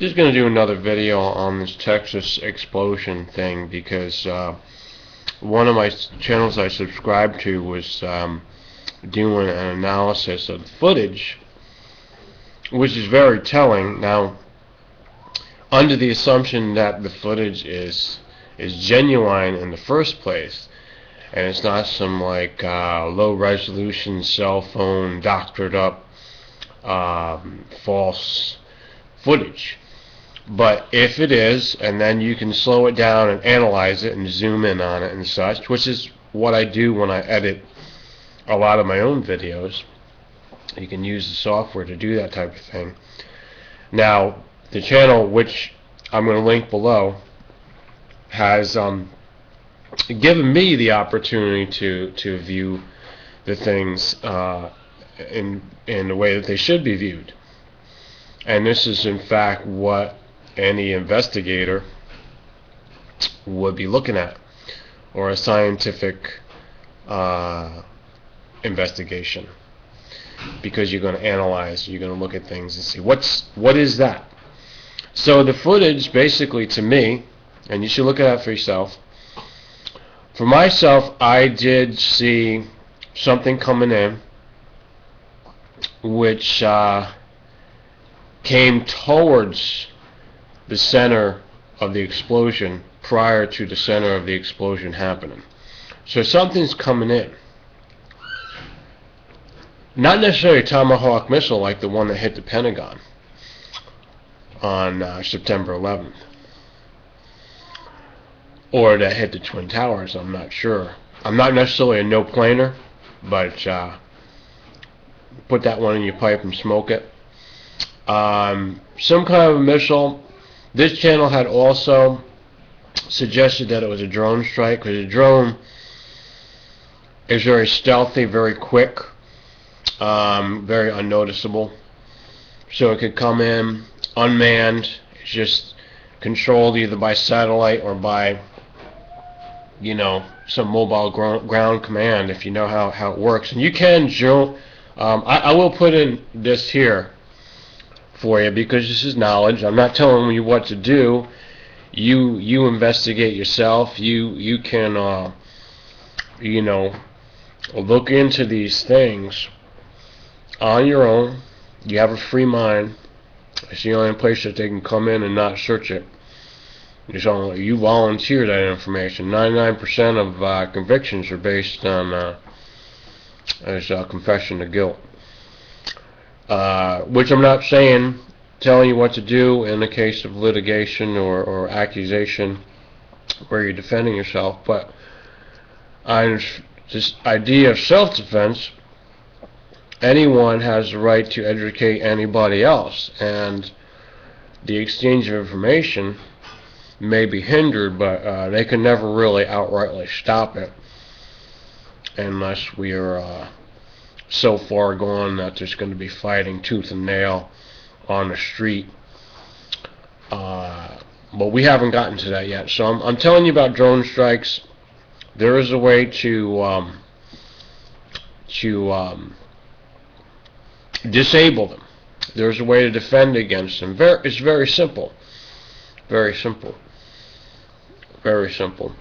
Just going to do another video on this Texas explosion thing because one of my channels I subscribed to was doing an analysis of the footage, which is very telling. Now, under the assumption that the footage is genuine in the first place, and it's not some like low resolution cell phone doctored up false footage. But if it is, and then you can slow it down and analyze it and zoom in on it and such, which is what I do when I edit a lot of my own videos. You can use the software to do that type of thing. Now, the channel, which I'm going to link below, has given me the opportunity to view the things in the way that they should be viewed. And this is in fact what any investigator would be looking at, or a scientific investigation, because you're going to analyze, you're going to look at things and see what is that. So the footage, basically, to me, and you should look at it for yourself. For myself, I did see something coming in which came towards the center of the explosion prior to the center of the explosion happening. So something's coming in. Not necessarily a Tomahawk missile like the one that hit the Pentagon on September 11th. Or that hit the Twin Towers, I'm not sure. I'm not necessarily a no-planer, but put that one in your pipe and smoke it. Some kind of a missile. This channel had also suggested that it was a drone strike, because a drone is very stealthy, very quick, very unnoticeable. So it could come in unmanned. It's just controlled either by satellite or by, you know, some mobile ground command, if you know how it works. And you can drone. I will put in this here for you, because this is knowledge. I'm not telling you what to do. You investigate yourself. You can you know, look into these things on your own. You have a free mind. It's the only place that they can come in and not search it. You volunteer that information. 99% of convictions are based on as confession of guilt. Which I'm not saying, telling you what to do in the case of litigation or accusation where you're defending yourself, but this idea of self-defense, anyone has the right to educate anybody else, and the exchange of information may be hindered, but they can never really outrightly stop it unless we are so far gone that there's going to be fighting tooth and nail on the street. But we haven't gotten to that yet. So I'm telling you about drone strikes. There is a way to disable them. There's a way to defend against them. It's very simple. Very simple. Very simple.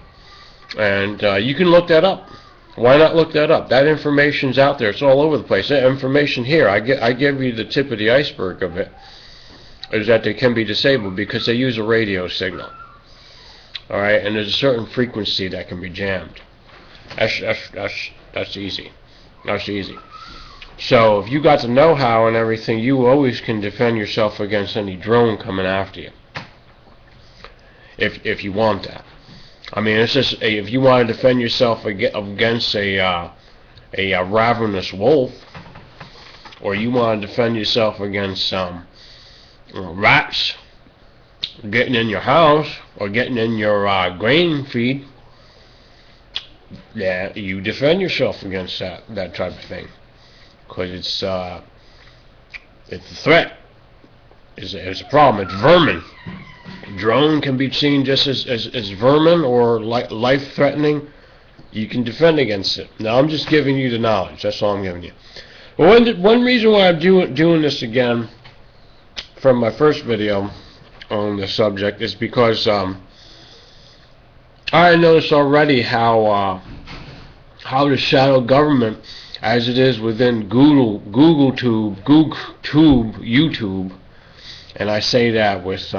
And you can look that up. Why not look that up? That information's out there. It's all over the place. That information here, I give you the tip of the iceberg of it, is that they can be disabled because they use a radio signal. Alright, and there's a certain frequency that can be jammed. That's easy. That's easy. So if you got the know-how and everything, you always can defend yourself against any drone coming after you. If you want that. I mean, it's just if you want to defend yourself against a ravenous wolf, or you want to defend yourself against rats getting in your house or getting in your grain feed, yeah, you defend yourself against that type of thing, because it's a threat. It's a problem. It's vermin. Drone can be seen just as vermin or life-threatening. You can defend against it. Now, I'm just giving you the knowledge. That's all I'm giving you. Well, one reason why I'm doing this again from my first video on the subject is because I noticed already how the shadow government, as it is within YouTube, and I say that with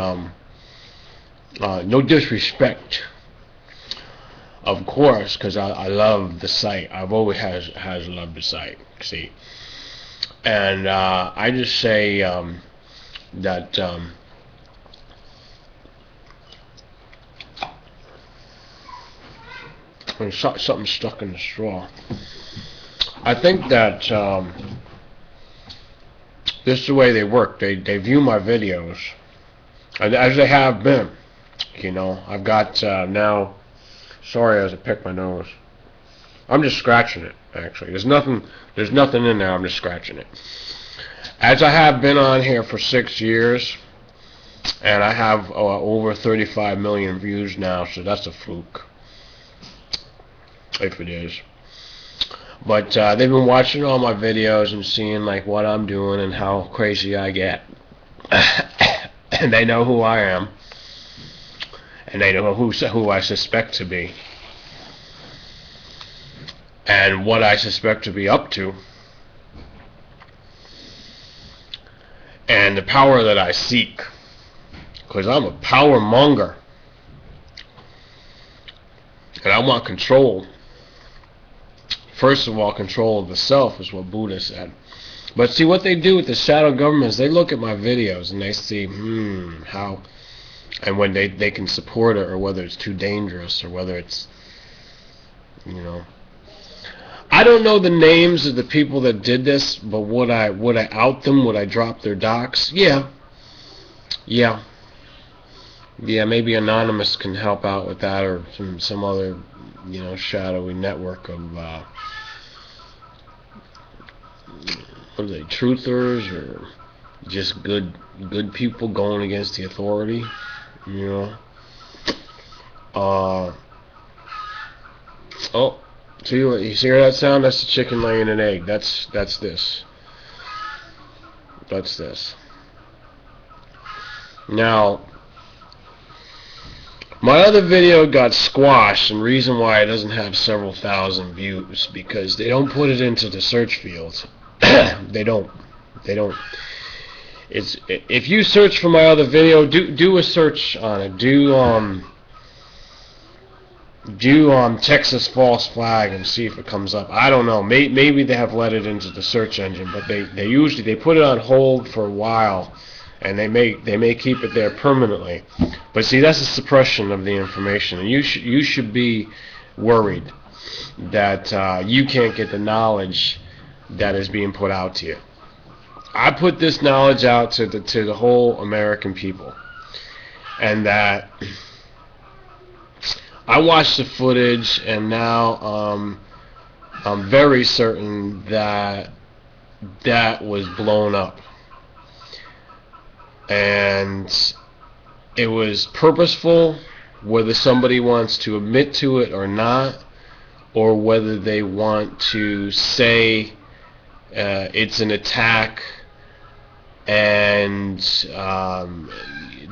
no disrespect, of course, because I love the site. I've always has loved the site. See, and I just say that. Something stuck in the straw. I think that this is the way they work. They view my videos, as they have been. You know, I've got now. Sorry, as I pick my nose. I'm just scratching it. Actually, there's nothing in there. I'm just scratching it. As I have been on here for 6 years, and I have over 35 million views now, so that's a fluke. If it is. But they've been watching all my videos and seeing like what I'm doing and how crazy I get. And they know who I am. And they know who I suspect to be. And what I suspect to be up to. And the power that I seek. Because I'm a power monger. And I want control. First of all, control of the self is what Buddha said. But see, what they do with the shadow government is they look at my videos and they see, how, and when they can support it, or whether it's too dangerous, or whether it's, you know. I don't know the names of the people that did this, but would I out them? Would I drop their docs? Yeah. Yeah, maybe Anonymous can help out with that, or some other, you know, shadowy network of what are they, truthers, or just good people going against the authority, you know. Oh, you hear that sound? That's the chicken laying an egg. That's this. That's this. Now, my other video got squashed, and the reason why it doesn't have several thousand views, because they don't put it into the search fields. They don't. It's, if you search for my other video, do a search on it. Do Texas false flag and see if it comes up. I don't know. Maybe they have let it into the search engine, but they usually put it on hold for a while, and they may keep it there permanently. But see, that's a suppression of the information, and you should be worried that you can't get the knowledge that is being put out to you. I put this knowledge out to the whole American people, and that I watched the footage, and now I'm very certain that was blown up, and it was purposeful, whether somebody wants to admit to it or not, or whether they want to say it's an attack and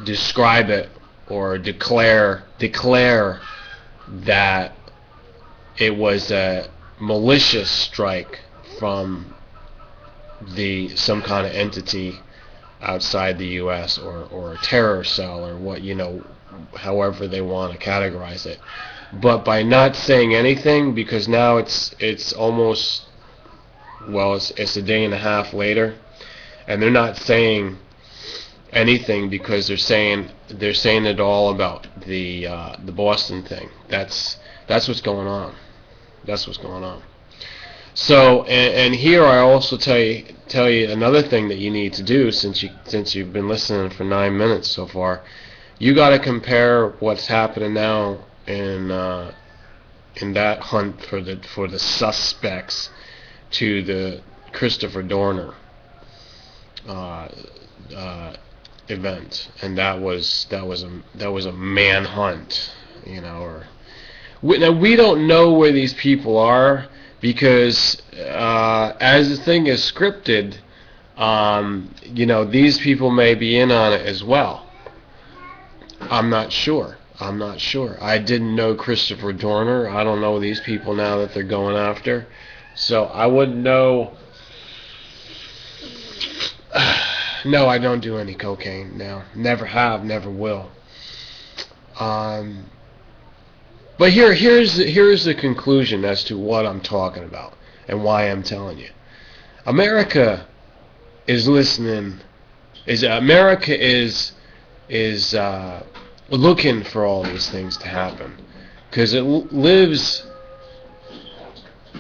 describe it, or declare that it was a malicious strike from some kind of entity outside the U.S. or a terror cell, or what, you know, however they want to categorize it. But by not saying anything, because now it's almost, well, it's a day and a half later, and they're not saying anything because they're saying it all about the Boston thing. That's what's going on. That's what's going on. So, and here I also tell you another thing that you need to do, since you've been listening for 9 minutes so far. You got to compare what's happening now in that hunt for the suspects to the Christopher Dorner event, and that was a manhunt, you know. Now we don't know where these people are, because as the thing is scripted, you know, these people may be in on it as well. I'm not sure. I didn't know Christopher Dorner. I don't know these people now that they're going after. So I wouldn't know. No, I don't do any cocaine now. Never have, never will. But here's the conclusion as to what I'm talking about and why I'm telling you. America is listening. America is looking for all these things to happen because it lives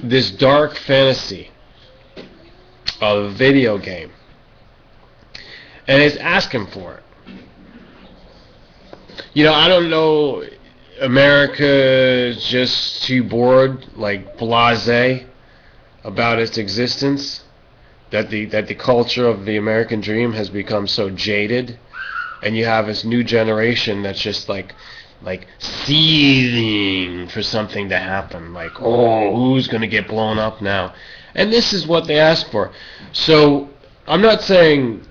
this dark fantasy of a video game, and it's asking for it. You know, I don't know. America is just too bored, like blasé, about its existence. That the culture of the American dream has become so jaded, and you have this new generation that's just like seething for something to happen. Like, oh, who's gonna get blown up now? And this is what they ask for. So I'm not saying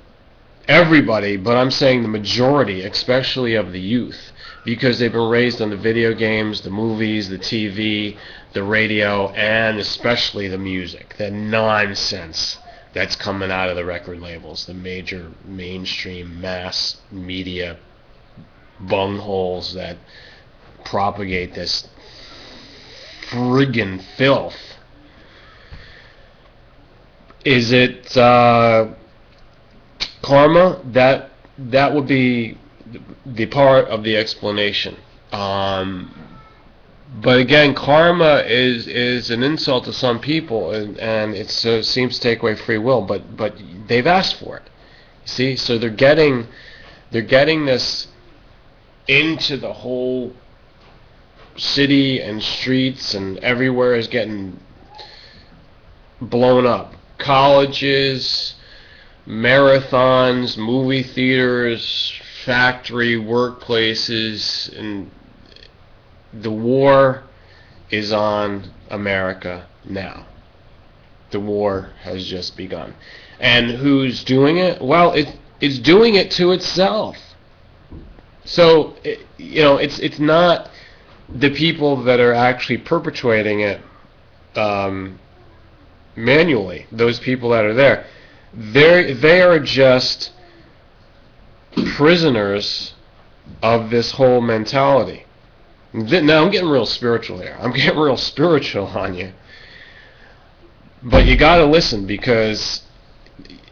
everybody, but I'm saying the majority, especially of the youth, because they've been raised on the video games, the movies, the TV, the radio, and especially the music, the nonsense that's coming out of the record labels, the major mainstream mass media bungholes that propagate this friggin' filth. Is it karma? That would be the part of the explanation. But again, karma is an insult to some people, and it seems to take away free will. But they've asked for it. See, so they're getting this into the whole city and streets, and everywhere is getting blown up. Colleges, marathons, movie theaters, factory workplaces, and the war is on America now. The war has just begun. And who's doing it? Well, it's doing it to itself. So, it's not the people that are actually perpetuating it manually. Those people that are there, they are just prisoners of this whole mentality. Now I'm getting real spiritual here. I'm getting real spiritual on you. But you got to listen, because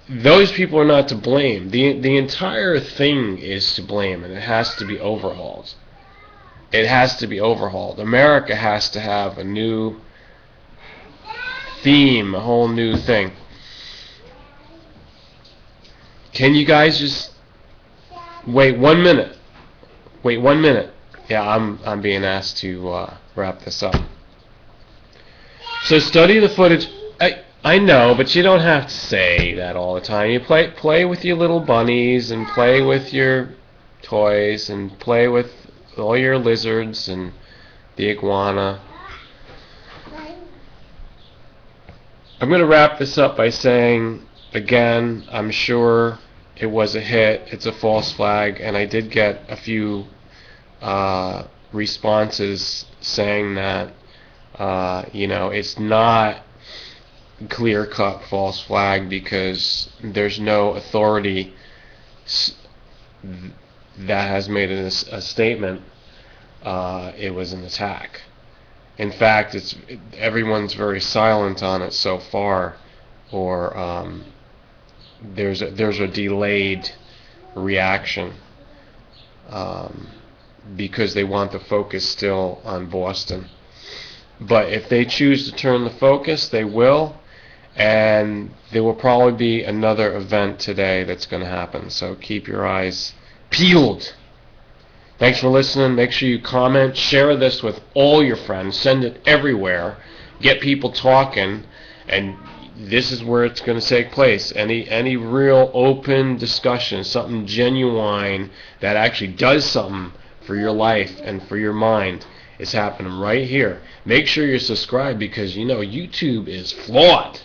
those people are not to blame. The entire thing is to blame, and it has to be overhauled. It has to be overhauled. America has to have a new theme, a whole new thing. Can you guys just wait 1 minute? Wait 1 minute. Yeah, I'm being asked to wrap this up. So study the footage. I know, but you don't have to say that all the time. You play with your little bunnies, and play with your toys, and play with all your lizards and the iguana. I'm going to wrap this up by saying, again, I'm sure it was a hit. It's a false flag, and I did get a few responses saying that it's not clear-cut false flag because there's no authority that has made a statement it was an attack. In fact, everyone's very silent on it so far, or there's a delayed reaction because they want the focus still on Boston. But if they choose to turn the focus, they will, and there will probably be another event today that's going to happen. So keep your eyes peeled. Thanks for listening. Make sure you comment, share this with all your friends, send it everywhere, get people talking, and this is where it's going to take place. Any real open discussion, something genuine that actually does something for your life and for your mind, is happening right here. Make sure you're subscribed, because YouTube is flawed.